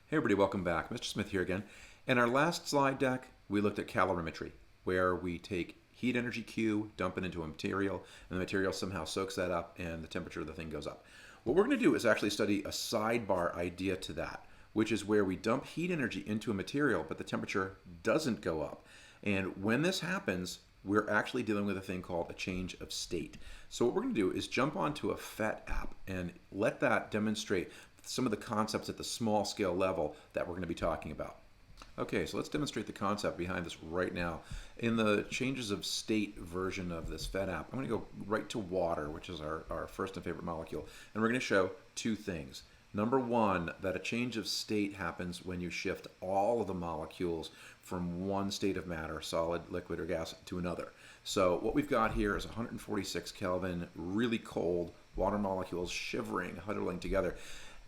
Hey everybody, welcome back. Mr. Smith here again. In our last slide deck, we looked at calorimetry, where we take heat energy Q, dump it into a material, and the material somehow soaks that up and the temperature of the thing goes up. What we're going to do is actually study a sidebar idea to that, which is where we dump heat energy into a material, but the temperature doesn't go up. And when this happens, we're actually dealing with a thing called a change of state. So what we're going to do is jump onto a PhET app and let that demonstrate some of the concepts at the small scale level that we're going to be talking about. Okay, so let's demonstrate the concept behind this right now. In the changes of state version of this PhET app, I'm going to go right to water, which is our first and favorite molecule, and we're going to show two things. Number one, that a change of state happens when you shift all of the molecules from one state of matter, solid, liquid, or gas, to another. So what we've got here is 146 Kelvin, really cold, water molecules shivering, huddling together.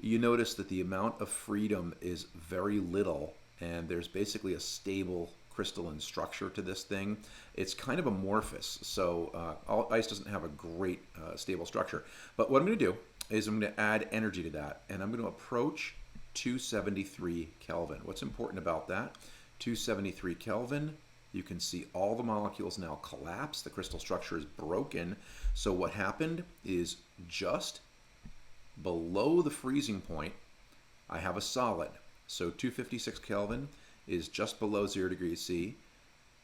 You notice that the amount of freedom is very little, and there's basically a stable crystalline structure to this thing. It's kind of amorphous, so ice doesn't have a great stable structure. But what I'm going to do is I'm going to add energy to that, and I'm going to approach 273 Kelvin. What's important about that? 273 Kelvin, you can see all the molecules now collapse. The crystal structure is broken. So what happened is just below the freezing point, I have a solid. So 256 Kelvin is just below 0 degrees C.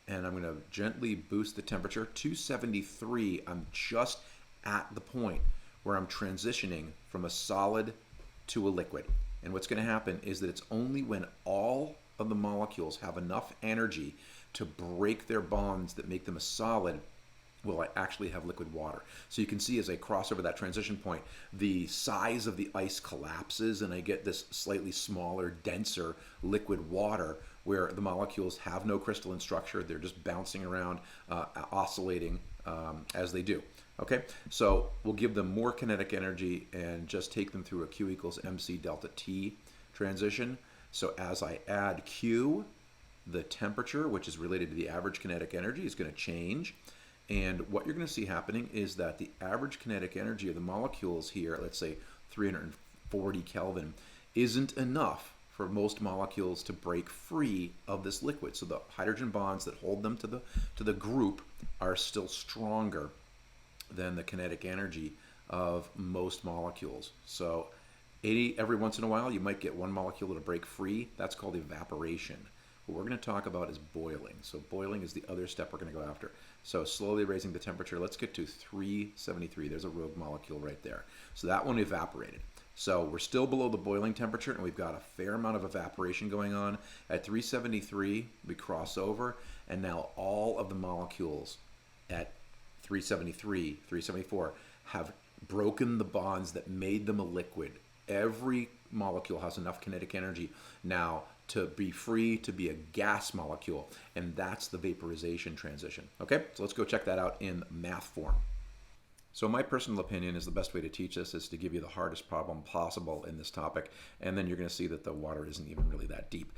And I'm going to gently boost the temperature. 273, I'm just at the point where I'm transitioning from a solid to a liquid. And what's going to happen is that it's only when all of the molecules have enough energy to break their bonds that make them a solid will I actually have liquid water. So you can see as I cross over that transition point, the size of the ice collapses and I get this slightly smaller, denser liquid water where the molecules have no crystalline structure. They're just bouncing around, oscillating as they do. Okay, so we'll give them more kinetic energy and just take them through a Q equals MC delta T transition. So as I add Q, the temperature, which is related to the average kinetic energy, is going to change. And what you're going to see happening is that the average kinetic energy of the molecules here, let's say 340 Kelvin, isn't enough for most molecules to break free of this liquid. So the hydrogen bonds that hold them to the group are still stronger than the kinetic energy of most molecules. So every once in a while, you might get one molecule to break free. That's called evaporation. What we're going to talk about is boiling. So boiling is the other step we're going to go after. So slowly raising the temperature. Let's get to 373. There's a rogue molecule right there. So that one evaporated. So we're still below the boiling temperature, and we've got a fair amount of evaporation going on. At 373, we cross over, and now all of the molecules at 373, 374 have broken the bonds that made them a liquid. Every molecule has enough kinetic energy now to be free to be a gas molecule, and that's the vaporization transition. Okay, so let's go check that out in math form. So my personal opinion is the best way to teach this is to give you the hardest problem possible in this topic, and then you're going to see that the water isn't even really that deep.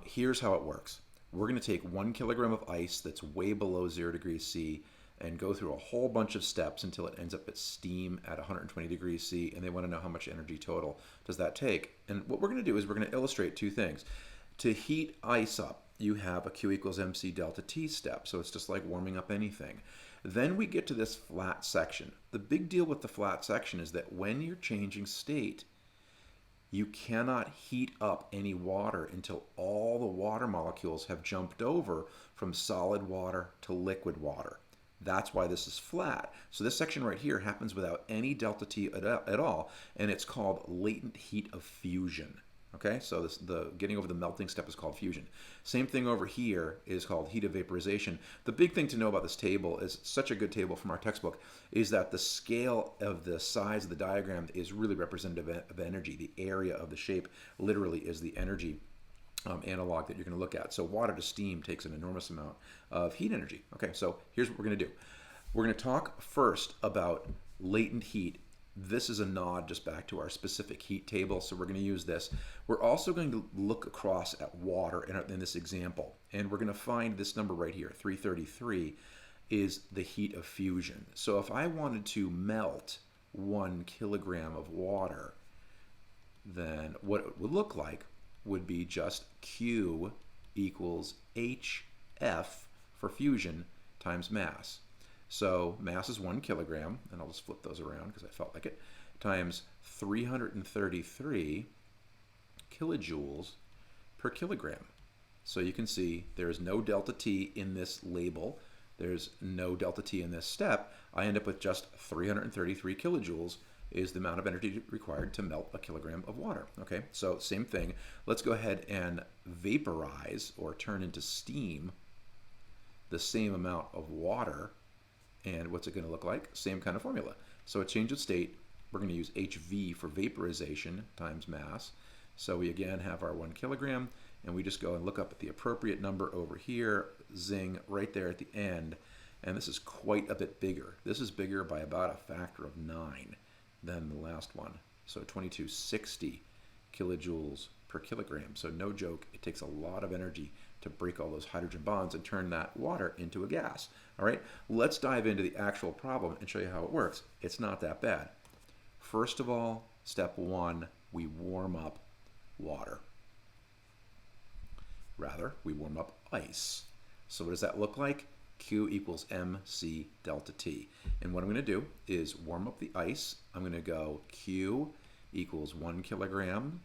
Here's how it works. We're going to take 1 kilogram of ice that's way below 0 degrees C and go through a whole bunch of steps until it ends up at steam at 120 degrees C, and they want to know how much energy total does that take. And what we're going to do is we're going to illustrate two things. To heat ice up, you have a Q equals MC delta T step, so it's just like warming up anything. Then we get to this flat section. The big deal with the flat section is that when you're changing state, you cannot heat up any water until all the water molecules have jumped over from solid water to liquid water. That's why this is flat. So this section right here happens without any delta T at all, and it's called latent heat of fusion. Okay, so the getting over the melting step is called fusion. Same thing over here is called heat of vaporization. The big thing to know about this table is such a good table from our textbook is that the scale of the size of the diagram is really representative of energy. The area of the shape literally is the energy analog that you're going to look at. So water to steam takes an enormous amount of heat energy. Okay, so here's what we're going to do. We're going to talk first about latent heat. This is a nod just back to our specific heat table, so we're going to use this. We're also going to look across at water in this example, and we're going to find this number right here, 333, is the heat of fusion. So if I wanted to melt 1 kilogram of water, then what it would look like would be just Q equals HF for fusion times mass. So mass is 1 kilogram, and I'll just flip those around because I felt like it, times 333 kilojoules per kilogram. So you can see there is no delta T in this label. There's no delta T in this step. I end up with just 333 kilojoules is the amount of energy required to melt a kilogram of water. Okay, so same thing. Let's go ahead and vaporize or turn into steam the same amount of water. And what's it going to look like? Same kind of formula. So a change of state, we're going to use HV for vaporization times mass. So we again have our 1 kilogram, and we just go and look up at the appropriate number over here, zing, right there at the end. And this is quite a bit bigger. This is bigger by about a factor of 9 than the last one. So 2260 kilojoules per kilogram. So no joke, it takes a lot of energy to break all those hydrogen bonds and turn that water into a gas. All right, let's dive into the actual problem and show you how it works. It's not that bad. First of all, step 1, we warm up water. Rather, we warm up ice. So what does that look like? Q equals mc delta T. And what I'm going to do is warm up the ice. I'm going to go Q equals 1 kilogram.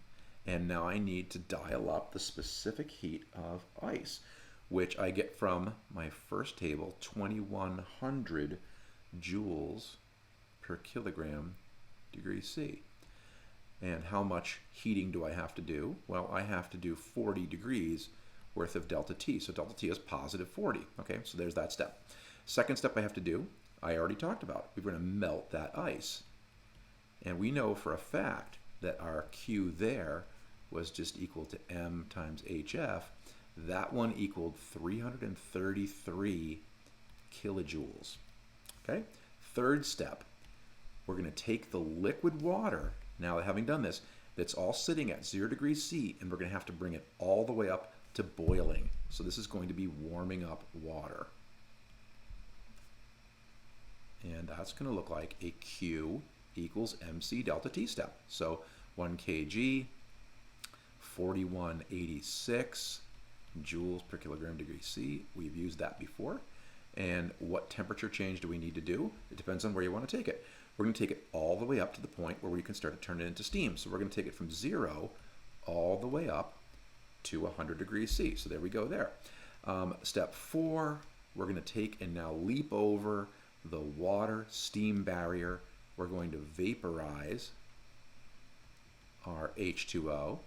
And now I need to dial up the specific heat of ice, which I get from my first table, 2100 joules per kilogram degree C. And how much heating do I have to do? Well, I have to do 40 degrees worth of delta T. So delta T is positive 40. Okay, so there's that step. Second step I have to do, I already talked about. We're going to melt that ice. And we know for a fact that our Q there was just equal to M times HF. That one equaled 333 kilojoules. Okay, third step, we're going to take the liquid water, now having done this, that's all sitting at 0 degrees C, and we're going to have to bring it all the way up to boiling. So this is going to be warming up water. And that's going to look like a Q equals mc delta T step. So 1 kg, 4186 joules per kilogram degree C. We've used that before. And what temperature change do we need to do? It depends on where you want to take it. We're going to take it all the way up to the point where we can start to turn it into steam. So we're going to take it from 0 all the way up to 100 degrees C. So there we go there. Step 4, we're going to take and now leap over the water steam barrier. We're going to vaporize our H2O.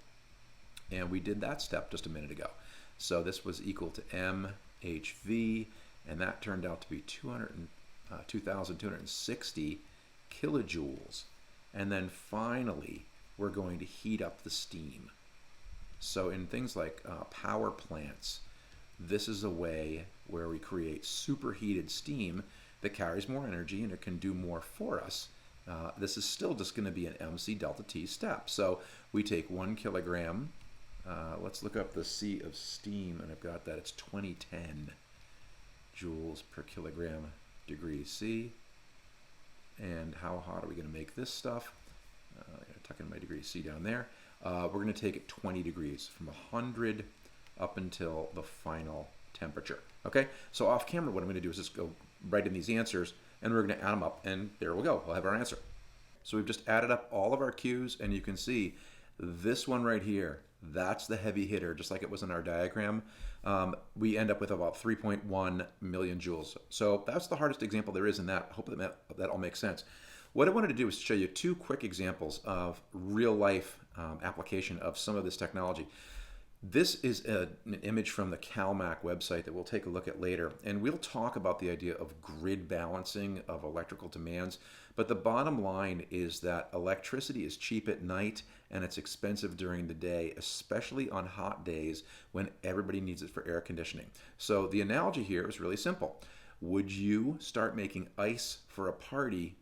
And we did that step just a minute ago. So this was equal to mHV, and that turned out to be 2,260 kilojoules. And then finally, we're going to heat up the steam. So in things like power plants, this is a way where we create superheated steam that carries more energy and it can do more for us. This is still just going to be an mc delta T step. So we take 1 kilogram. Let's look up the C of steam, and I've got that. It's 2010 joules per kilogram degree C. And how hot are we going to make this stuff? I'm going to tuck in my degree C down there. We're going to take it 20 degrees from 100 up until the final temperature. Okay, so off camera, what I'm going to do is just go write in these answers, and we're going to add them up, and there we go. We'll have our answer. So we've just added up all of our Q's, and you can see this one right here, that's the heavy hitter, just like it was in our diagram. We end up with about 3.1 million joules. So that's the hardest example there is in that. I hope that all makes sense. What I wanted to do is show you 2 quick examples of real-life application of some of this technology. This is an image from the CalMac website that we'll take a look at later, and we'll talk about the idea of grid balancing of electrical demands. But the bottom line is that electricity is cheap at night and it's expensive during the day, especially on hot days when everybody needs it for air conditioning. So the analogy here is really simple. Would you start making ice for a party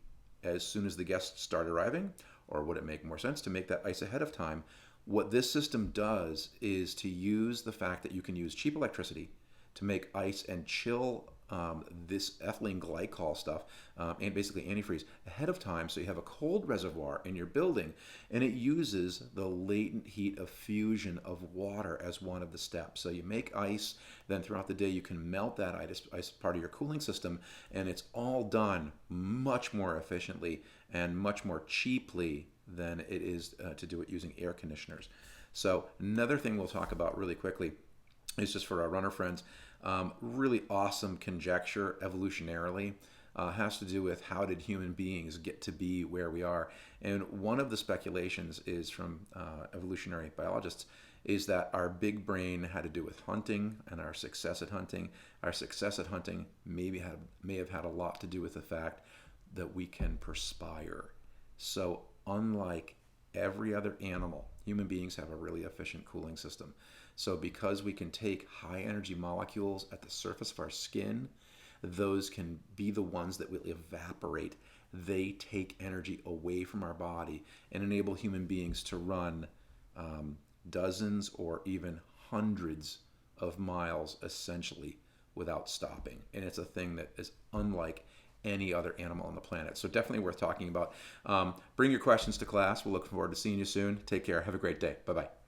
as soon as the guests start arriving? Or would it make more sense to make that ice ahead of time? What this system does is to use the fact that you can use cheap electricity to make ice and chill this ethylene glycol stuff, and basically antifreeze, ahead of time, so you have a cold reservoir in your building, and it uses the latent heat of fusion of water as one of the steps. So you make ice, then throughout the day you can melt that ice as part of your cooling system, and it's all done much more efficiently and much more cheaply than it is to do it using air conditioners. So another thing we'll talk about really quickly is just for our runner friends, really awesome conjecture evolutionarily. Has to do with how did human beings get to be where we are. And one of the speculations is from evolutionary biologists is that our big brain had to do with hunting and our success at hunting. Our success at hunting may have had a lot to do with the fact that we can perspire. So unlike every other animal, human beings have a really efficient cooling system. So because we can take high energy molecules at the surface of our skin, those can be the ones that will evaporate. They take energy away from our body and enable human beings to run dozens or even hundreds of miles essentially without stopping. And it's a thing that is unlike any other animal on the planet. So definitely worth talking about. Bring your questions to class. We'll look forward to seeing you soon. Take care. Have a great day. Bye-bye.